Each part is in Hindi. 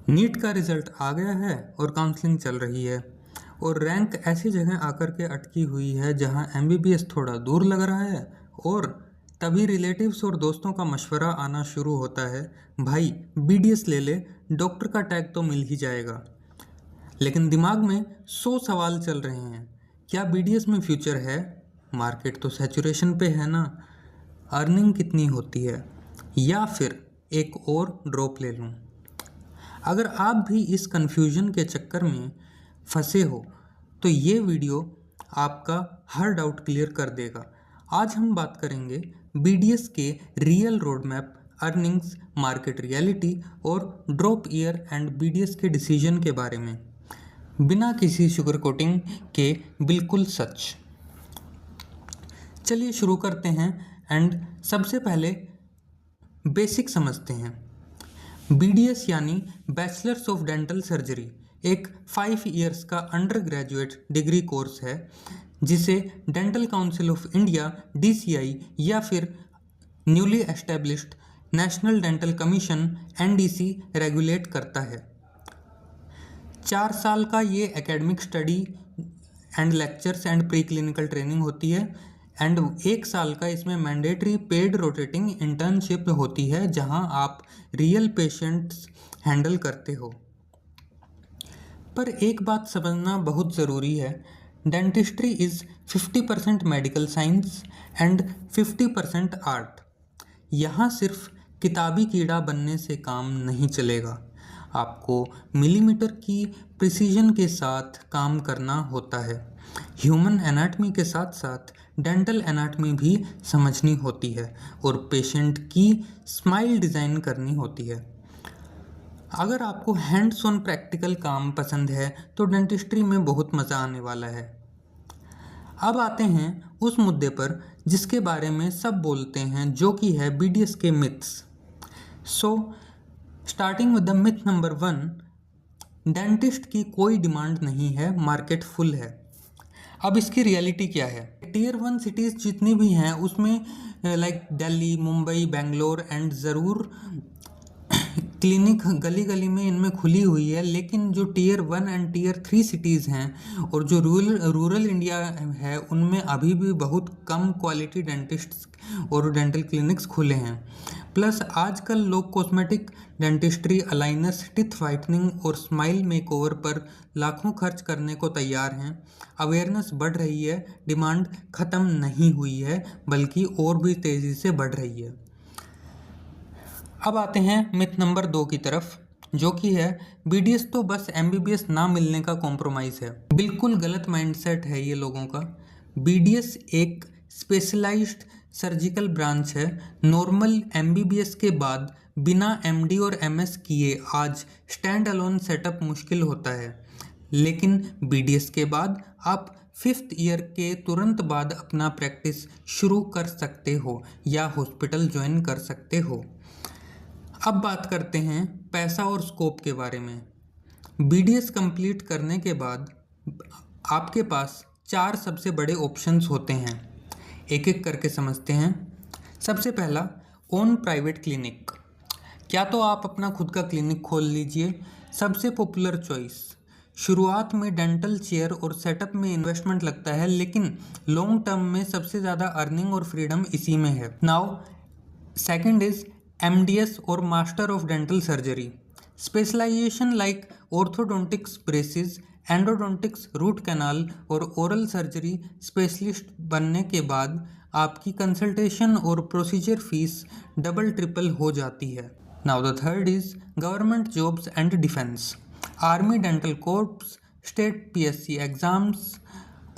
नीट का रिजल्ट आ गया है और काउंसलिंग चल रही है और रैंक ऐसी जगह आकर के अटकी हुई है जहां एमबीबीएस थोड़ा दूर लग रहा है और तभी रिलेटिव्स और दोस्तों का मशवरा आना शुरू होता है, भाई बीडीएस ले ले, डॉक्टर का टैग तो मिल ही जाएगा। लेकिन दिमाग में 100 सवाल चल रहे हैं। क्या बीडीएस में फ्यूचर है? मार्केट तो सैचुरेशन पे है ना? अर्निंग कितनी होती है? या फिर एक और ड्रॉप ले लूँ? अगर आप भी इस कन्फ्यूजन के चक्कर में फंसे हो तो ये वीडियो आपका हर डाउट क्लियर कर देगा। आज हम बात करेंगे बीडीएस के real road map, earnings, market reality और ड्रॉप ईयर एंड बीडीएस के डिसीजन के बारे में, बिना किसी शुगर कोटिंग के, बिल्कुल सच। चलिए शुरू करते हैं एंड सबसे पहले बेसिक समझते हैं। बीडीएस यानी बैचलर्स ऑफ डेंटल सर्जरी एक 5 ईयर्स का अंडर ग्रेजुएट डिग्री कोर्स है जिसे dental council of India DCI या फिर newly established national dental commission NDC regulate करता है। 4 साल का ये academic study and lectures and pre clinical training होती है एंड 1 साल का इसमें मैंडेटरी पेड रोटेटिंग इंटर्नशिप होती है जहां आप रियल पेशेंट्स हैंडल करते हो। पर एक बात समझना बहुत ज़रूरी है, dentistry is 50% medical science and 50% art. यहाँ सिर्फ किताबी कीड़ा बनने से काम नहीं चलेगा, आपको मिलीमीटर की प्रिसीजन के साथ काम करना होता है। ह्यूमन एनाटमी के साथ साथ डेंटल एनाटमी भी समझनी होती है और पेशेंट की स्माइल डिज़ाइन करनी होती है। अगर आपको हैंड्स ऑन प्रैक्टिकल काम पसंद है तो डेंटिस्ट्री में बहुत मज़ा आने वाला है। अब आते हैं उस मुद्दे पर जिसके बारे में सब बोलते हैं, जो कि है बीडीएस के myths. Starting with the myth number 1, dentist की कोई डिमांड नहीं है, मार्केट फुल है। अब इसकी रियलिटी क्या है? टियर 1 सिटीज़ जितनी भी हैं उसमें लाइक दिल्ली, मुंबई, बेंगलोर एंड ज़रूर क्लिनिक गली गली में इनमें खुली हुई है, लेकिन जो टियर 1 एंड टियर 3 सिटीज़ हैं और जो रूरल इंडिया है उनमें अभी भी बहुत कम क्वालिटी डेंटिस्ट्स और डेंटल क्लिनिक्स खुले हैं। प्लस आजकल लोग cosmetic dentistry, aligners, teeth whitening और स्माइल मेकओवर पर लाखों खर्च करने को तैयार हैं। अवेयरनेस बढ़ रही है, डिमांड ख़त्म नहीं हुई है बल्कि और भी तेज़ी से बढ़ रही है। अब आते हैं मिथ नंबर 2 की तरफ, जो कि है बीडीएस तो बस एमबीबीएस ना मिलने का कॉम्प्रोमाइज़ है। बिल्कुल गलत माइंडसेट है ये लोगों का। बीडीएस एक स्पेशलाइज्ड सर्जिकल ब्रांच है। नॉर्मल एमबीबीएस के बाद बिना एमडी और एमएस किए आज स्टैंड अलोन सेटअप मुश्किल होता है, लेकिन बीडीएस के बाद आप 5th ईयर के तुरंत बाद अपना प्रैक्टिस शुरू कर सकते हो या हॉस्पिटल ज्वाइन कर सकते हो। अब बात करते हैं पैसा और स्कोप के बारे में। बीडीएस कंप्लीट करने के बाद आपके पास 4 सबसे बड़े ऑप्शंस होते हैं, एक एक करके समझते हैं। सबसे पहला, ओन प्राइवेट क्लिनिक। क्या तो आप अपना खुद का क्लिनिक खोल लीजिए, सबसे पॉपुलर चॉइस। शुरुआत में डेंटल चेयर और सेटअप में इन्वेस्टमेंट लगता है, लेकिन लॉन्ग टर्म में सबसे ज़्यादा अर्निंग और फ्रीडम इसी में है। नाउ सेकंड इज़ MDS और master of dental surgery. Specialization like orthodontics, braces, endodontics, root canal और ओरल सर्जरी स्पेशलिस्ट बनने के बाद आपकी कंसल्टेशन और प्रोसीजर फीस डबल ट्रिपल हो जाती है। Now the third is government jobs and defence. Army, dental corps, state PSC exams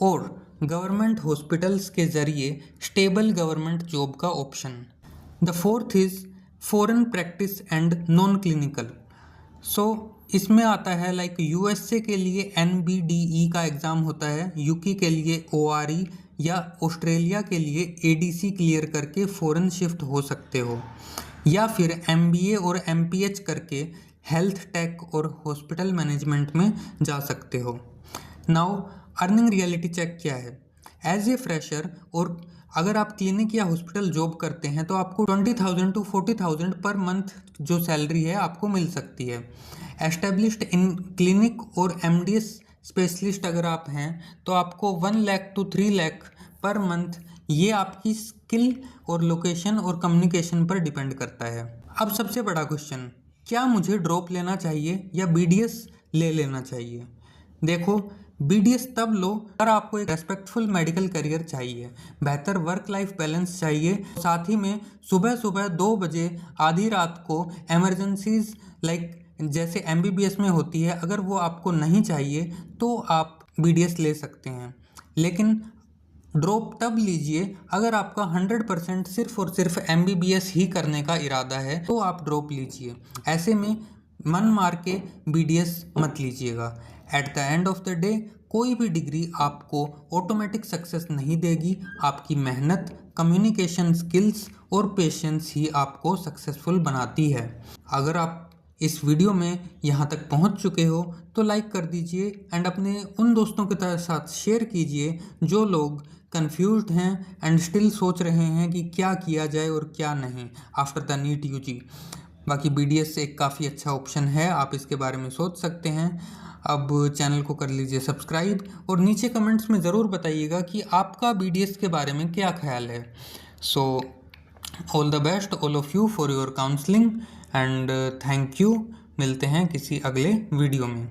और गवर्नमेंट हॉस्पिटल्स के ज़रिए स्टेबल गवर्नमेंट जॉब का option. The fourth is foreign practice and non clinical. इसमें आता है लाइक USA के लिए NBDE का एग्ज़ाम होता है, UK के लिए ORE या ऑस्ट्रेलिया के लिए ADC क्लियर करके फ़ॉरेन शिफ्ट हो सकते हो, या फिर MBA और MPH करके हेल्थ टेक और हॉस्पिटल मैनेजमेंट में जा सकते हो। नाउ अर्निंग रियलिटी चेक क्या है? एज ए फ्रेशर और अगर आप क्लिनिक या हॉस्पिटल जॉब करते हैं तो आपको 20,000 टू 40,000 पर मंथ जो सैलरी है आपको मिल सकती है। एस्टेब्लिश्ड इन क्लिनिक और एमडीएस स्पेशलिस्ट अगर आप हैं तो आपको 1 lakh to 3 lakh per month, ये आपकी स्किल और लोकेशन और कम्युनिकेशन पर डिपेंड करता है। अब सबसे बड़ा क्वेश्चन, क्या मुझे ड्रॉप लेना चाहिए या बीडीएस ले लेना चाहिए? देखो, बीडीएस तब लो अगर आपको एक रेस्पेक्टफुल मेडिकल करियर चाहिए, बेहतर वर्क लाइफ बैलेंस चाहिए, साथ ही में सुबह सुबह 2 बजे आधी रात को इमरजेंसीज लाइक जैसे एमबीबीएस में होती है, अगर वो आपको नहीं चाहिए तो आप बीडीएस ले सकते हैं। लेकिन ड्रॉप तब लीजिए अगर आपका 100% सिर्फ और सिर्फ एमबीबीएस ही करने का इरादा है, तो आप ड्रॉप लीजिए। ऐसे में मन मार के बीडीएस मत लीजिएगा। At the end of the day कोई भी डिग्री आपको ऑटोमेटिक सक्सेस नहीं देगी। आपकी मेहनत, कम्युनिकेशन स्किल्स और पेशेंस ही आपको सक्सेसफुल बनाती है। अगर आप इस वीडियो में यहाँ तक पहुँच चुके हो तो लाइक कर दीजिए एंड अपने उन दोस्तों के साथ शेयर कीजिए जो लोग कंफ्यूज्ड हैं एंड स्टिल सोच रहे हैं कि क्या किया जाए और क्या नहीं आफ्टर द नीट यूजी। बाकी बीडीएस एक काफ़ी अच्छा ऑप्शन है, आप इसके बारे में सोच सकते हैं। अब चैनल को कर लीजिए सब्सक्राइब और नीचे कमेंट्स में ज़रूर बताइएगा कि आपका बीडीएस के बारे में क्या ख्याल है। So all the best all of you for your counselling and thank you. मिलते हैं किसी अगले वीडियो में।